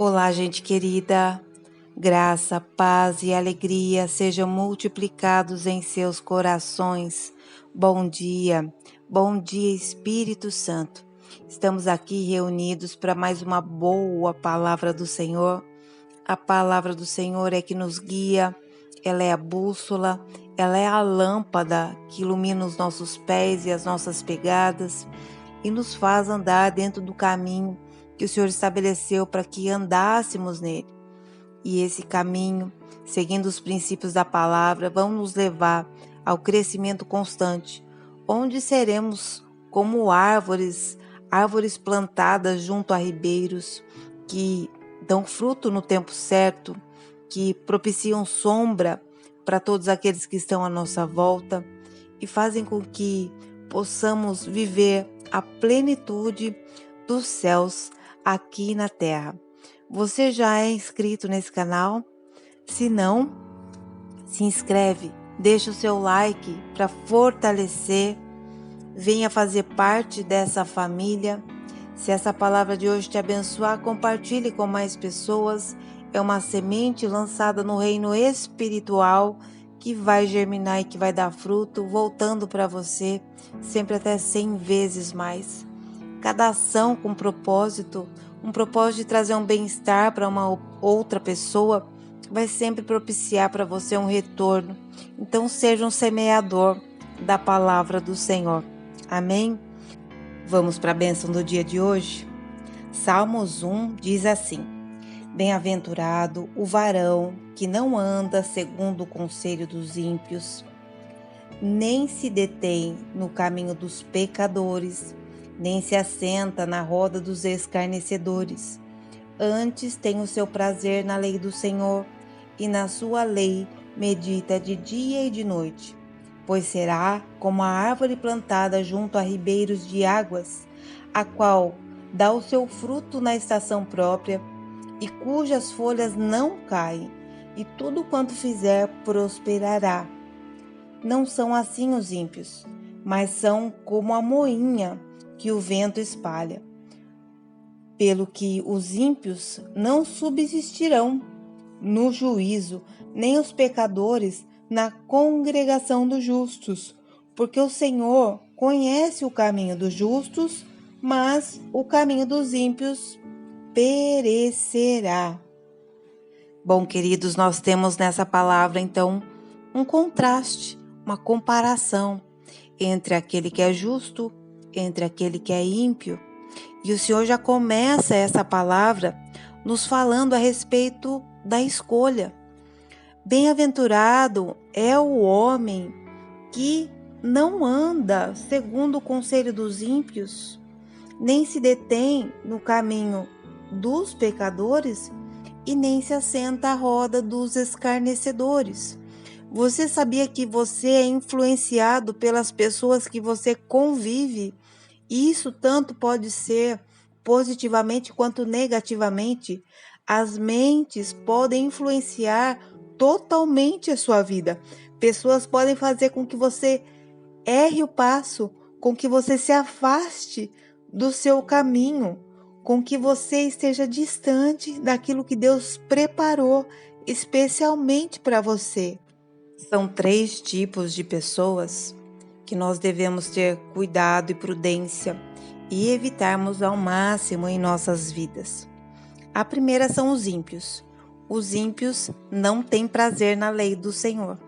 Olá, gente querida. Graça, paz e alegria sejam multiplicados em seus corações. Bom dia Espírito Santo. Estamos aqui reunidos para mais uma boa palavra do Senhor. A palavra do Senhor é que nos guia, ela é a bússola, ela é a lâmpada que ilumina os nossos pés e as nossas pegadas e nos faz andar dentro do caminho que o Senhor estabeleceu para que andássemos nele. E esse caminho, seguindo os princípios da palavra, vão nos levar ao crescimento constante, onde seremos como árvores plantadas junto a ribeiros, que dão fruto no tempo certo, que propiciam sombra para todos aqueles que estão à nossa volta e fazem com que possamos viver a plenitude dos céus aqui na terra. Você já é inscrito nesse canal? Se não, se inscreve, deixa o seu like para fortalecer, venha fazer parte dessa família. Se essa palavra de hoje te abençoar, compartilhe com mais pessoas. É uma semente lançada no reino espiritual que vai germinar e que vai dar fruto, voltando para você, sempre até 100 vezes mais. Cada ação com propósito, um propósito de trazer um bem-estar para uma outra pessoa, vai sempre propiciar para você um retorno. Então seja um semeador da palavra do Senhor. Amém? Vamos para a bênção do dia de hoje? Salmos 1 diz assim: Bem-aventurado o varão que não anda segundo o conselho dos ímpios, nem se detém no caminho dos pecadores, nem se assenta na roda dos escarnecedores. Antes tem o seu prazer na lei do Senhor, e na sua lei medita de dia e de noite. Pois será como a árvore plantada junto a ribeiros de águas, a qual dá o seu fruto na estação própria, e cujas folhas não caem, e tudo quanto fizer prosperará. Não são assim os ímpios, mas são como a moinha que o vento espalha. Pelo que os ímpios não subsistirão no juízo, nem os pecadores na congregação dos justos, porque o Senhor conhece o caminho dos justos, mas o caminho dos ímpios perecerá. Bom, queridos, nós temos nessa palavra, então, um contraste, uma comparação entre aquele que é justo, entre aquele que é ímpio. E o Senhor já começa essa palavra nos falando a respeito da escolha. Bem-aventurado é o homem que não anda segundo o conselho dos ímpios, nem se detém no caminho dos pecadores e nem se assenta à roda dos escarnecedores. Você sabia que você é influenciado pelas pessoas que você convive? E isso tanto pode ser positivamente quanto negativamente. As mentes podem influenciar totalmente a sua vida. Pessoas podem fazer com que você erre o passo, com que você se afaste do seu caminho, com que você esteja distante daquilo que Deus preparou especialmente para você. São 3 tipos de pessoas que nós devemos ter cuidado e prudência e evitarmos ao máximo em nossas vidas. A primeira são os ímpios. Os ímpios não têm prazer na lei do Senhor.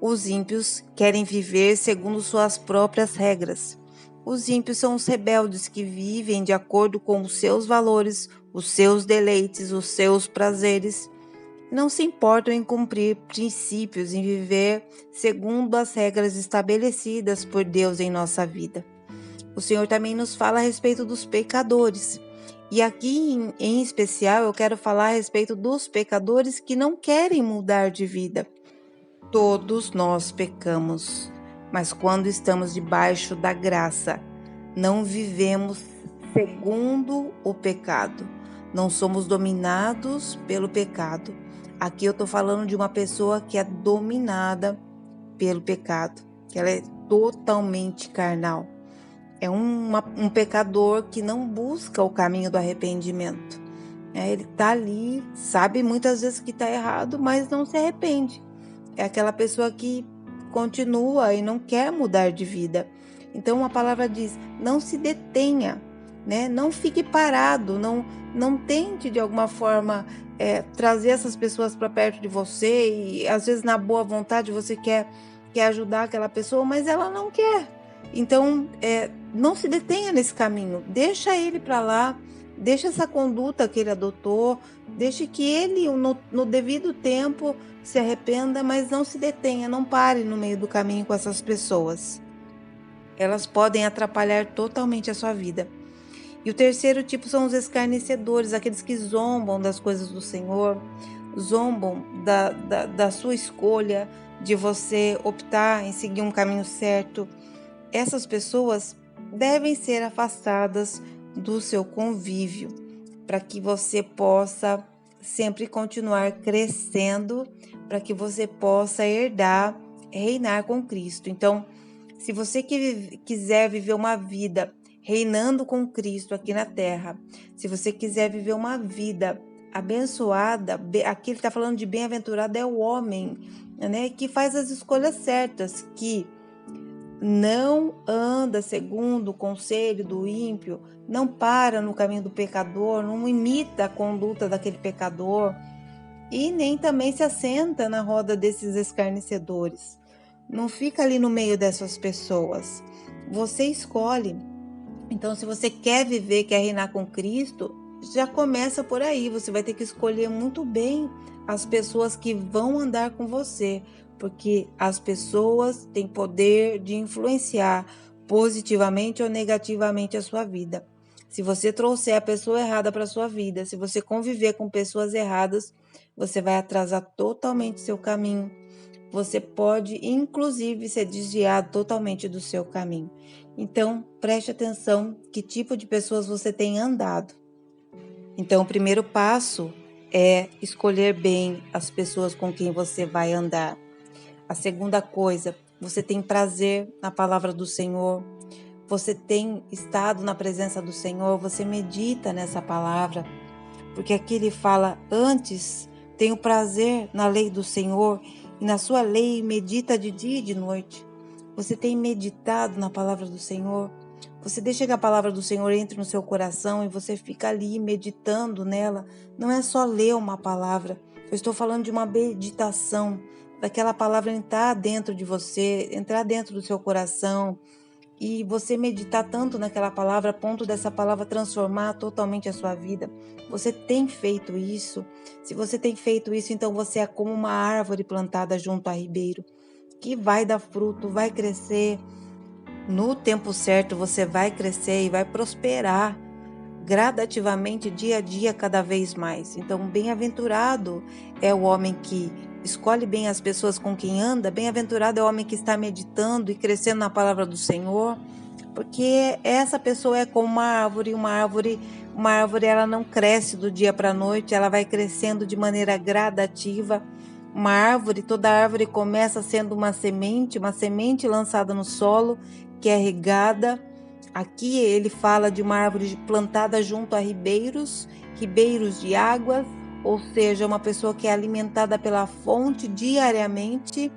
Os ímpios querem viver segundo suas próprias regras. Os ímpios são os rebeldes que vivem de acordo com os seus valores, os seus deleites, os seus prazeres. Não se importam em cumprir princípios, em viver segundo as regras estabelecidas por Deus em nossa vida. O Senhor também nos fala a respeito dos pecadores. E aqui, em especial, eu quero falar a respeito dos pecadores que não querem mudar de vida. Todos nós pecamos, mas quando estamos debaixo da graça, não vivemos segundo o pecado. Não somos dominados pelo pecado. Aqui eu estou falando de uma pessoa que é dominada pelo pecado, que ela é totalmente carnal. É um pecador que não busca o caminho do arrependimento. Ele tá ali, sabe muitas vezes que tá errado, mas não se arrepende. É aquela pessoa que continua e não quer mudar de vida. Então a palavra diz: não se detenha, né? Não fique parado, não tente de alguma forma trazer essas pessoas para perto de você, e às vezes na boa vontade você quer ajudar aquela pessoa, mas ela não quer. Então não se detenha nesse caminho, deixa ele para lá, deixa essa conduta que ele adotou, deixe que ele no devido tempo se arrependa, mas não se detenha, não pare no meio do caminho com essas pessoas. Elas podem atrapalhar totalmente a sua vida. E o terceiro tipo são os escarnecedores, aqueles que zombam das coisas do Senhor, zombam da sua escolha, de você optar em seguir um caminho certo. Essas pessoas devem ser afastadas do seu convívio, para que você possa sempre continuar crescendo, para que você possa reinar com Cristo. Então, se você quiser viver uma vida reinando com Cristo aqui na terra, se você quiser viver uma vida abençoada, aqui ele está falando de bem-aventurado é o homem, né, que faz as escolhas certas, que não anda segundo o conselho do ímpio, não para no caminho do pecador, não imita a conduta daquele pecador e nem também se assenta na roda desses escarnecedores. Não fica ali no meio dessas pessoas. Você escolhe. Então, se você quer viver, quer reinar com Cristo, já começa por aí. Você vai ter que escolher muito bem as pessoas que vão andar com você, porque as pessoas têm poder de influenciar positivamente ou negativamente a sua vida. Se você trouxer a pessoa errada para a sua vida, se você conviver com pessoas erradas, você vai atrasar totalmente seu caminho. Você pode, inclusive, ser desviado totalmente do seu caminho. Então, preste atenção que tipo de pessoas você tem andado. Então, o primeiro passo é escolher bem as pessoas com quem você vai andar. A segunda coisa, você tem prazer na palavra do Senhor, você tem estado na presença do Senhor, você medita nessa palavra, porque aqui ele fala: antes tenho prazer na lei do Senhor, e na sua lei medita de dia e de noite. Você tem meditado na palavra do Senhor? Você deixa que a palavra do Senhor entre no seu coração e você fica ali meditando nela. Não é só ler uma palavra. Eu estou falando de uma meditação, daquela palavra entrar dentro de você, entrar dentro do seu coração, e você meditar tanto naquela palavra a ponto dessa palavra transformar totalmente a sua vida. Você tem feito isso? Se você tem feito isso, então você é como uma árvore plantada junto a ribeiro, que vai dar fruto, vai crescer. No tempo certo você vai crescer e vai prosperar gradativamente, dia a dia, cada vez mais. Então, bem-aventurado é o homem que escolhe bem as pessoas com quem anda, bem-aventurado é o homem que está meditando e crescendo na palavra do Senhor, porque essa pessoa é como uma árvore ela não cresce do dia para a noite, ela vai crescendo de maneira gradativa. Uma árvore, toda árvore começa sendo uma semente lançada no solo, que é regada. Aqui ele fala de uma árvore plantada junto a ribeiros de águas, ou seja, uma pessoa que é alimentada pela fonte diariamente.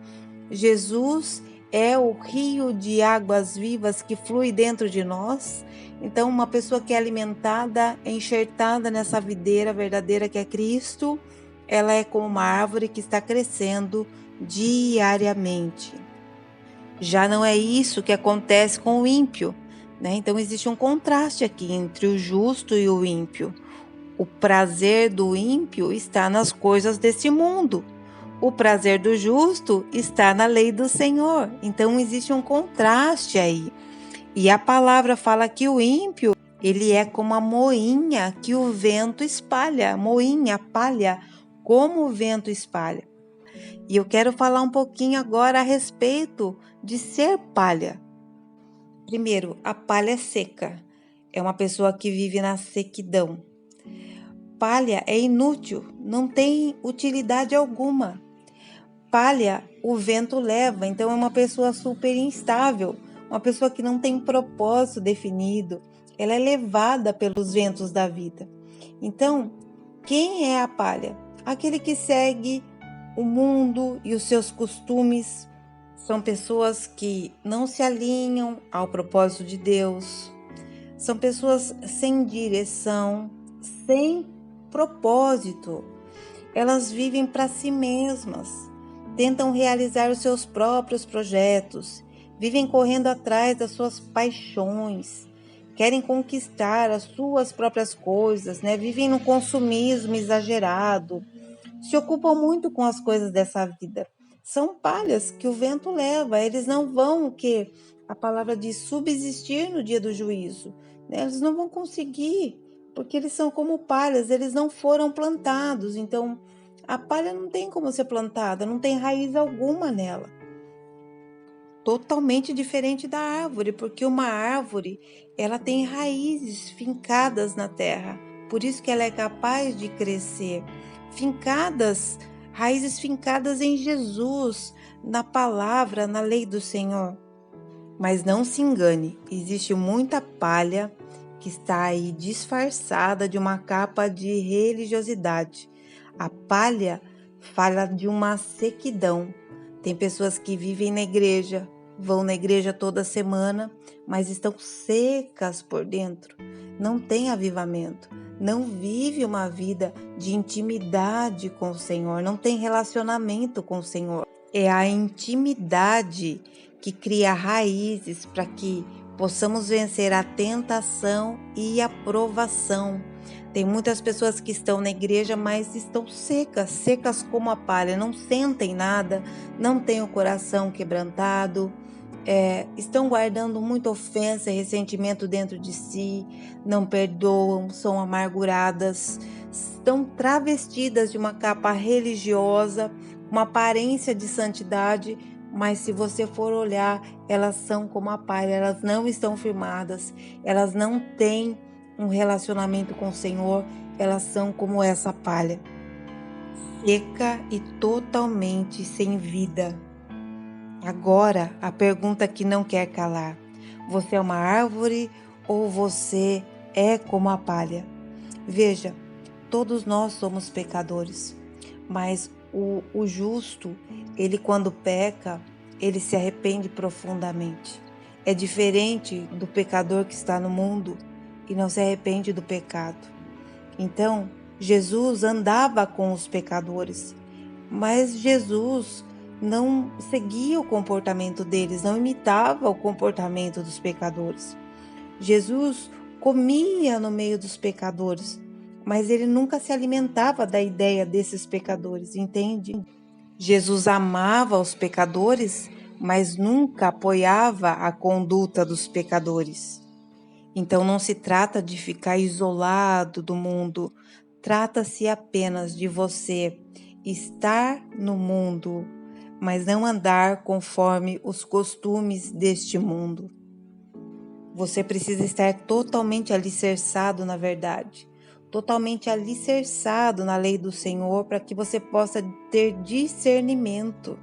Jesus é o rio de águas vivas que flui dentro de nós. Então, uma pessoa que é alimentada, enxertada nessa videira verdadeira que é Cristo, ela é como uma árvore que está crescendo diariamente. Já não é isso que acontece com o ímpio, né? Então existe um contraste aqui entre o justo e o ímpio. O prazer do ímpio está nas coisas desse mundo. O prazer do justo está na lei do Senhor. Então existe um contraste aí. E a palavra fala que o ímpio, ele é como a moinha que o vento espalha. Moinha, palha, como o vento espalha. E eu quero falar um pouquinho agora a respeito de ser palha. Primeiro, a palha é seca. É uma pessoa que vive na sequidão. Palha é inútil, não tem utilidade alguma. Palha, o vento leva, então é uma pessoa super instável, uma pessoa que não tem propósito definido. Ela é levada pelos ventos da vida. Então, Quem é a palha? Aquele que segue o mundo e os seus costumes. São pessoas que não se alinham ao propósito de Deus. São pessoas sem direção, sem propósito. Elas vivem para si mesmas, tentam realizar os seus próprios projetos, vivem correndo atrás das suas paixões, querem conquistar as suas próprias coisas, né? Vivem no consumismo exagerado, se ocupam muito com as coisas dessa vida. São palhas que o vento leva, eles não vão, o que a palavra diz, subsistir no dia do juízo, né? Eles não vão conseguir, porque eles são como palhas, eles não foram plantados. Então, a palha não tem como ser plantada, não tem raiz alguma nela. Totalmente diferente da árvore, porque uma árvore, ela tem raízes fincadas na terra. Por isso que ela é capaz de crescer. Raízes fincadas em Jesus, na palavra, na lei do Senhor. Mas não se engane, existe muita palha que está aí disfarçada de uma capa de religiosidade. A palha fala de uma sequidão. Tem pessoas que vivem na igreja, vão na igreja toda semana, mas estão secas por dentro. Não tem avivamento, não vive uma vida de intimidade com o Senhor, não tem relacionamento com o Senhor. É a intimidade que cria raízes para que possamos vencer a tentação e a provação. Tem muitas pessoas que estão na igreja, mas estão secas como a palha, não sentem nada, não têm o coração quebrantado, estão guardando muita ofensa e ressentimento dentro de si, não perdoam, são amarguradas, estão travestidas de uma capa religiosa, uma aparência de santidade, mas se você for olhar, elas são como a palha, elas não estão firmadas, elas não têm um relacionamento com o Senhor, elas são como essa palha, seca e totalmente sem vida. Agora, a pergunta que não quer calar: você é uma árvore ou você é como a palha? Veja, todos nós somos pecadores, mas o justo, ele quando peca, ele se arrepende profundamente. É diferente do pecador que está no mundo e não se arrepende do pecado. Então, Jesus andava com os pecadores, mas Jesus não seguia o comportamento deles, não imitava o comportamento dos pecadores. Jesus comia no meio dos pecadores, mas ele nunca se alimentava da ideia desses pecadores, entende? Jesus amava os pecadores, mas nunca apoiava a conduta dos pecadores. Então não se trata de ficar isolado do mundo, trata-se apenas de você estar no mundo, mas não andar conforme os costumes deste mundo. Você precisa estar totalmente alicerçado na verdade, totalmente alicerçado na lei do Senhor, para que você possa ter discernimento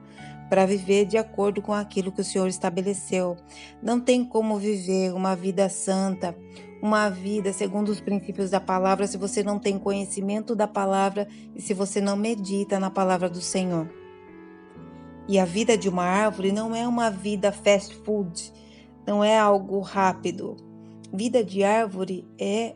para viver de acordo com aquilo que o Senhor estabeleceu. Não tem como viver uma vida santa, uma vida segundo os princípios da palavra, se você não tem conhecimento da palavra e se você não medita na palavra do Senhor. E a vida de uma árvore não é uma vida fast food, não é algo rápido. Vida de árvore é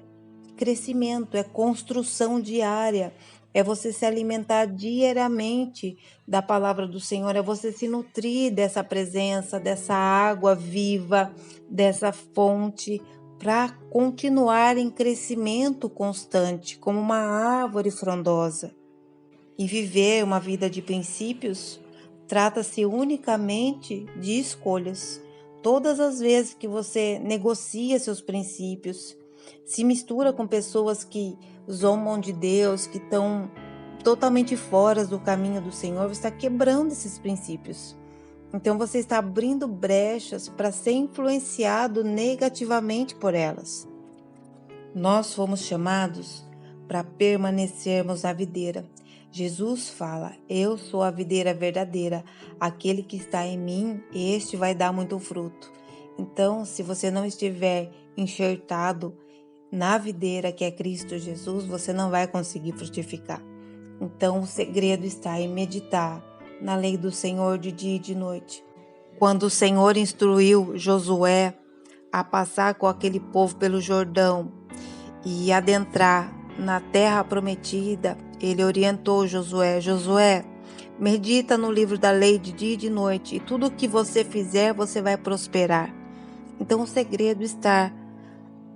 crescimento, é construção diária, é você se alimentar diariamente da palavra do Senhor, é você se nutrir dessa presença, dessa água viva, dessa fonte, para continuar em crescimento constante, como uma árvore frondosa. E viver uma vida de princípios trata-se unicamente de escolhas. Todas as vezes que você negocia seus princípios, se mistura com pessoas que zombam de Deus, que estão totalmente fora do caminho do Senhor, você está quebrando esses princípios. Então você está abrindo brechas para ser influenciado negativamente por elas. Nós fomos chamados para permanecermos na videira. Jesus fala: eu sou a videira verdadeira, aquele que está em mim, este vai dar muito fruto. Então, se você não estiver enxertado na videira que é Cristo Jesus, você não vai conseguir frutificar. Então o segredo está em meditar na lei do Senhor de dia e de noite. Quando o Senhor instruiu Josué a passar com aquele povo pelo Jordão e adentrar na terra prometida, ele orientou Josué: Josué, medita no livro da lei de dia e de noite, e tudo o que você fizer, você vai prosperar. Então o segredo está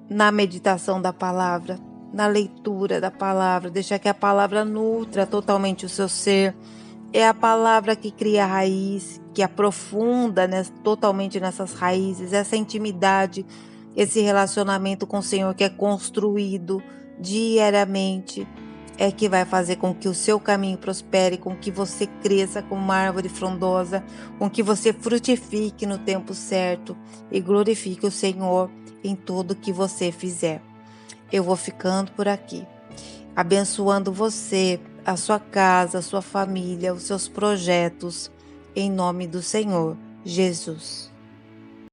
na meditação da palavra, na leitura da palavra, deixar que a palavra nutra totalmente o seu ser. É a palavra que cria raiz, que aprofunda totalmente nessas raízes, essa intimidade, esse relacionamento com o Senhor que é construído diariamente, é que vai fazer com que o seu caminho prospere, com que você cresça como uma árvore frondosa, com que você frutifique no tempo certo e glorifique o Senhor em tudo que você fizer. Eu vou ficando por aqui, abençoando você, a sua casa, a sua família, os seus projetos, em nome do Senhor Jesus.